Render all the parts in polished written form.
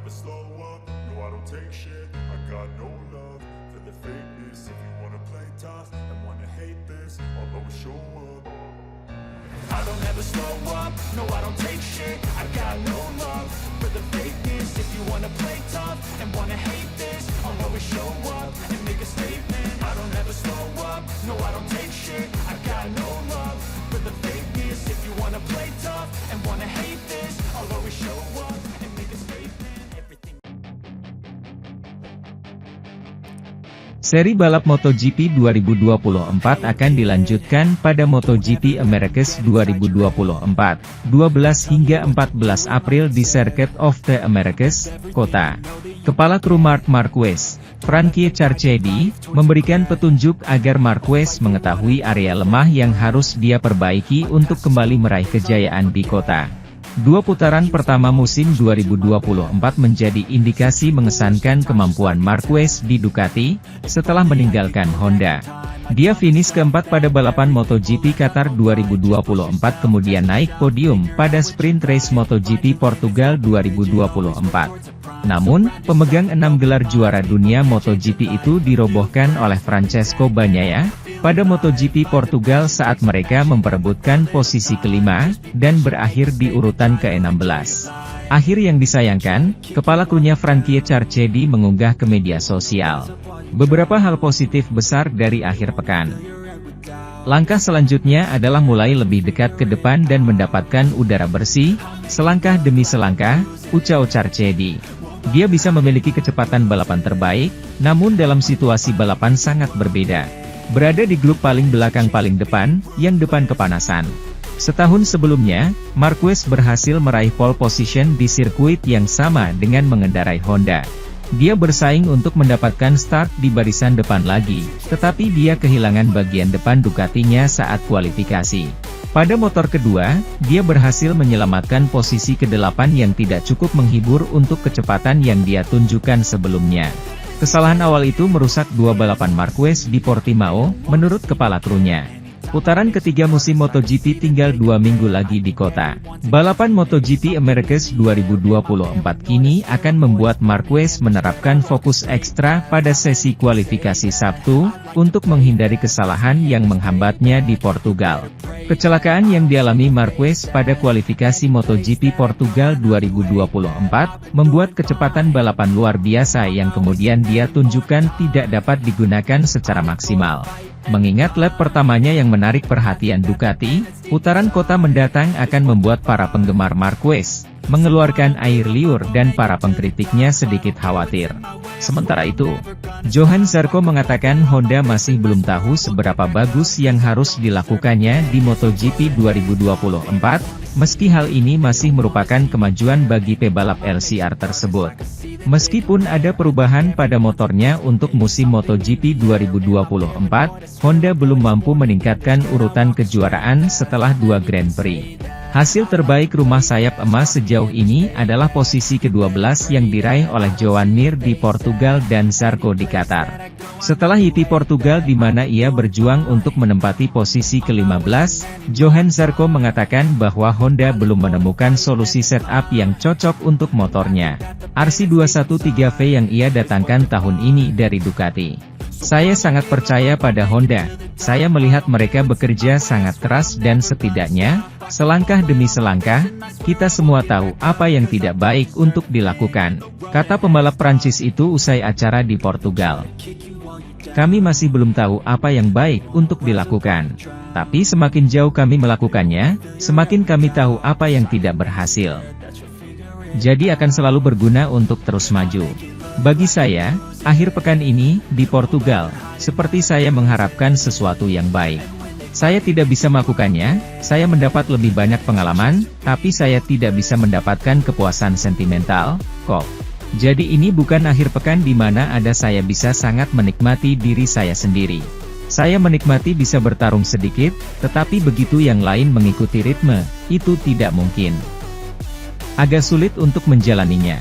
never slow up, no I don't take shit. I got no love for the fakeness. If you wanna play tough and wanna hate this, I'll always show up. I don't ever slow up, no I don't take shit. I got no love for the fakeness. If you wanna play tough and wanna hate this, I'll always show up and make a statement. I don't ever slow up, no I don't take shit. I got no love for the fakeness. If you wanna play tough and wanna hate this, I'll always show up and make a statement. Everything. Seri balap MotoGP 2024 akan dilanjutkan pada MotoGP Americas 2024, 12 hingga 14 April di Circuit of the Americas, Kota. Kepala kru Marc Marquez, Frankie Carchedi, memberikan petunjuk agar Marquez mengetahui area lemah yang harus dia perbaiki untuk kembali meraih kejayaan di Kota. Dua putaran pertama musim 2024 menjadi indikasi mengesankan kemampuan Marquez di Ducati, setelah meninggalkan Honda. Dia finish keempat pada balapan MotoGP Qatar 2024 kemudian naik podium pada sprint race MotoGP Portugal 2024. Namun, pemegang 6 gelar juara dunia MotoGP itu dirobohkan oleh Francesco Bagnaia pada MotoGP Portugal saat mereka memperebutkan posisi kelima, dan berakhir di urutan ke-16. Akhir yang disayangkan, kepala krunya Frankie Carchedi mengunggah ke media sosial beberapa hal positif besar dari akhir pekan. Langkah selanjutnya adalah mulai lebih dekat ke depan dan mendapatkan udara bersih, selangkah demi selangkah, ucap Carchedi. Dia bisa memiliki kecepatan balapan terbaik, namun dalam situasi balapan sangat berbeda. Berada di grup paling belakang paling depan, yang depan kepanasan. Setahun sebelumnya, Marquez berhasil meraih pole position di sirkuit yang sama dengan mengendarai Honda. Dia bersaing untuk mendapatkan start di barisan depan lagi, tetapi dia kehilangan bagian depan Ducatinya saat kualifikasi. Pada motor kedua, dia berhasil menyelamatkan posisi ke-8 yang tidak cukup menghibur untuk kecepatan yang dia tunjukkan sebelumnya. Kesalahan awal itu merusak dua balapan Marquez di Portimao, menurut kepala krunya. Putaran ketiga musim MotoGP tinggal 2 minggu lagi di Kota. Balapan MotoGP Americas 2024 kini akan membuat Marquez menerapkan fokus ekstra pada sesi kualifikasi Sabtu, untuk menghindari kesalahan yang menghambatnya di Portugal. Kecelakaan yang dialami Marquez pada kualifikasi MotoGP Portugal 2024, membuat kecepatan balapan luar biasa yang kemudian dia tunjukkan tidak dapat digunakan secara maksimal. Mengingat lap pertamanya yang menarik perhatian Ducati, putaran Kota mendatang akan membuat para penggemar Marquez mengeluarkan air liur dan para pengkritiknya sedikit khawatir. Sementara itu, Johan Zarco mengatakan Honda masih belum tahu seberapa bagus yang harus dilakukannya di MotoGP 2024, meski hal ini masih merupakan kemajuan bagi pebalap LCR tersebut. Meskipun ada perubahan pada motornya untuk musim MotoGP 2024, Honda belum mampu meningkatkan urutan kejuaraan setelah 2 Grand Prix. Hasil terbaik rumah sayap emas sejauh ini adalah posisi ke-12 yang diraih oleh Joan Mir di Portugal dan Zarco di Qatar. Setelah IP Portugal di mana ia berjuang untuk menempati posisi ke-15, Johan Zarco mengatakan bahwa Honda belum menemukan solusi setup yang cocok untuk motornya RC213V yang ia datangkan tahun ini dari Ducati. Saya sangat percaya pada Honda, saya melihat mereka bekerja sangat keras dan setidaknya, selangkah demi selangkah, kita semua tahu apa yang tidak baik untuk dilakukan, kata pembalap Prancis itu usai acara di Portugal. Kami masih belum tahu apa yang baik untuk dilakukan, tapi semakin jauh kami melakukannya, semakin kami tahu apa yang tidak berhasil. Jadi akan selalu berguna untuk terus maju. Bagi saya, akhir pekan ini, di Portugal, seperti saya mengharapkan sesuatu yang baik. Saya tidak bisa melakukannya, saya mendapat lebih banyak pengalaman, tapi saya tidak bisa mendapatkan kepuasan sentimental, kok. Jadi ini bukan akhir pekan di mana ada saya bisa sangat menikmati diri saya sendiri. Saya menikmati bisa bertarung sedikit, tetapi begitu yang lain mengikuti ritme, itu tidak mungkin. Agak sulit untuk menjalaninya.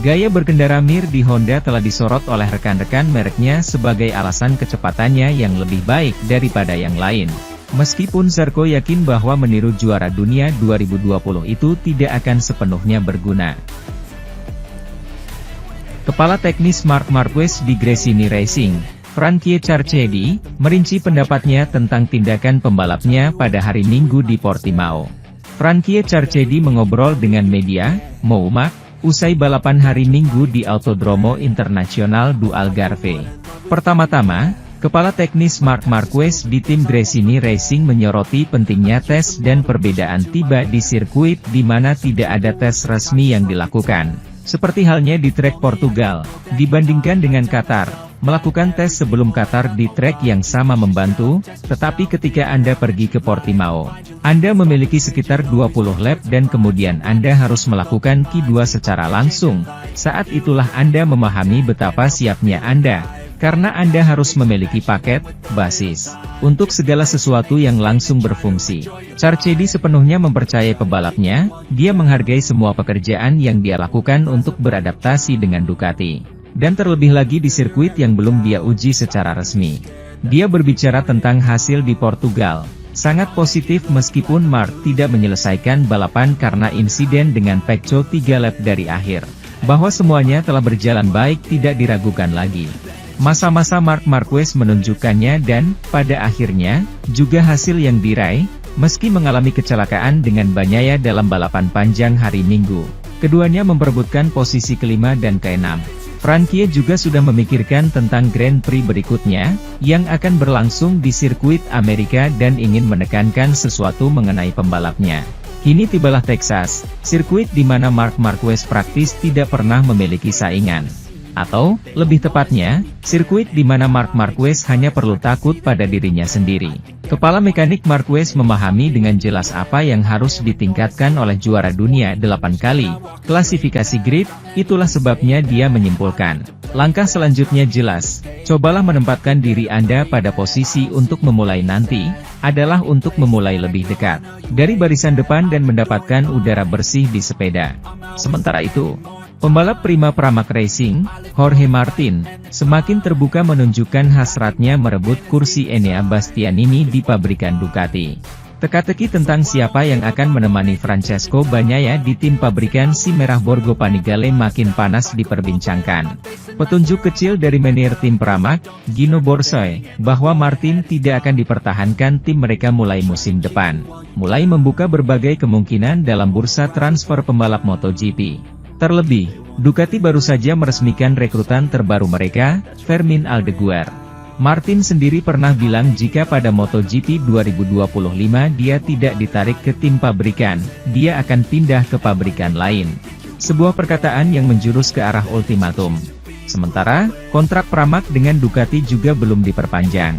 Gaya berkendara Mir di Honda telah disorot oleh rekan-rekan mereknya sebagai alasan kecepatannya yang lebih baik daripada yang lain. Meskipun Zarco yakin bahwa meniru juara dunia 2020 itu tidak akan sepenuhnya berguna. Kepala Teknis Marc Marquez di Gresini Racing, Frankie Carchedi, merinci pendapatnya tentang tindakan pembalapnya pada hari Minggu di Portimao. Frankie Carchedi mengobrol dengan media, Moumak, usai balapan hari Minggu di Autodromo Internacional do Algarve. Pertama-tama, Kepala Teknis Marc Marquez di tim Gresini Racing menyoroti pentingnya tes dan perbedaan tiba di sirkuit di mana tidak ada tes resmi yang dilakukan. Seperti halnya di trek Portugal, dibandingkan dengan Qatar, melakukan tes sebelum Qatar di trek yang sama membantu, tetapi ketika Anda pergi ke Portimao, Anda memiliki sekitar 20 lap dan kemudian Anda harus melakukan Q2 secara langsung. Saat itulah Anda memahami betapa siapnya Anda, karena Anda harus memiliki paket basis untuk segala sesuatu yang langsung berfungsi. Carchedi sepenuhnya mempercayai pebalapnya, dia menghargai semua pekerjaan yang dia lakukan untuk beradaptasi dengan Ducati. Dan terlebih lagi di sirkuit yang belum dia uji secara resmi. Dia berbicara tentang hasil di Portugal. Sangat positif meskipun Marc tidak menyelesaikan balapan karena insiden dengan Pecco 3 lap dari akhir. Bahwa semuanya telah berjalan baik tidak diragukan lagi. Masa-masa Marc Marquez menunjukkannya dan, pada akhirnya, juga hasil yang diraih, meski mengalami kecelakaan dengan Bagnaia dalam balapan panjang hari Minggu. Keduanya memperebutkan posisi kelima dan keenam. Frankie juga sudah memikirkan tentang Grand Prix berikutnya, yang akan berlangsung di sirkuit Amerika dan ingin menekankan sesuatu mengenai pembalapnya. Kini tibalah Texas, sirkuit di mana Marc Marquez praktis tidak pernah memiliki saingan. Atau, lebih tepatnya, sirkuit di mana Marc Marquez hanya perlu takut pada dirinya sendiri. Kepala mekanik Marquez memahami dengan jelas apa yang harus ditingkatkan oleh juara dunia 8 kali, klasifikasi grid, itulah sebabnya dia menyimpulkan. Langkah selanjutnya jelas, cobalah menempatkan diri Anda pada posisi untuk memulai nanti, adalah untuk memulai lebih dekat dari barisan depan dan mendapatkan udara bersih di sepeda. Sementara itu, pembalap prima Pramac Racing, Jorge Martin, semakin terbuka menunjukkan hasratnya merebut kursi Enea Bastianini di pabrikan Ducati. Teka-teki tentang siapa yang akan menemani Francesco Bagnaia di tim pabrikan si Merah Borgo Panigale makin panas diperbincangkan. Petunjuk kecil dari manajer tim Pramac, Gino Borsoy, bahwa Martin tidak akan dipertahankan tim mereka mulai musim depan, mulai membuka berbagai kemungkinan dalam bursa transfer pembalap MotoGP. Terlebih, Ducati baru saja meresmikan rekrutan terbaru mereka, Fermin Aldeguer. Martin sendiri pernah bilang jika pada MotoGP 2025 dia tidak ditarik ke tim pabrikan, dia akan pindah ke pabrikan lain. Sebuah perkataan yang menjurus ke arah ultimatum. Sementara, kontrak Pramac dengan Ducati juga belum diperpanjang.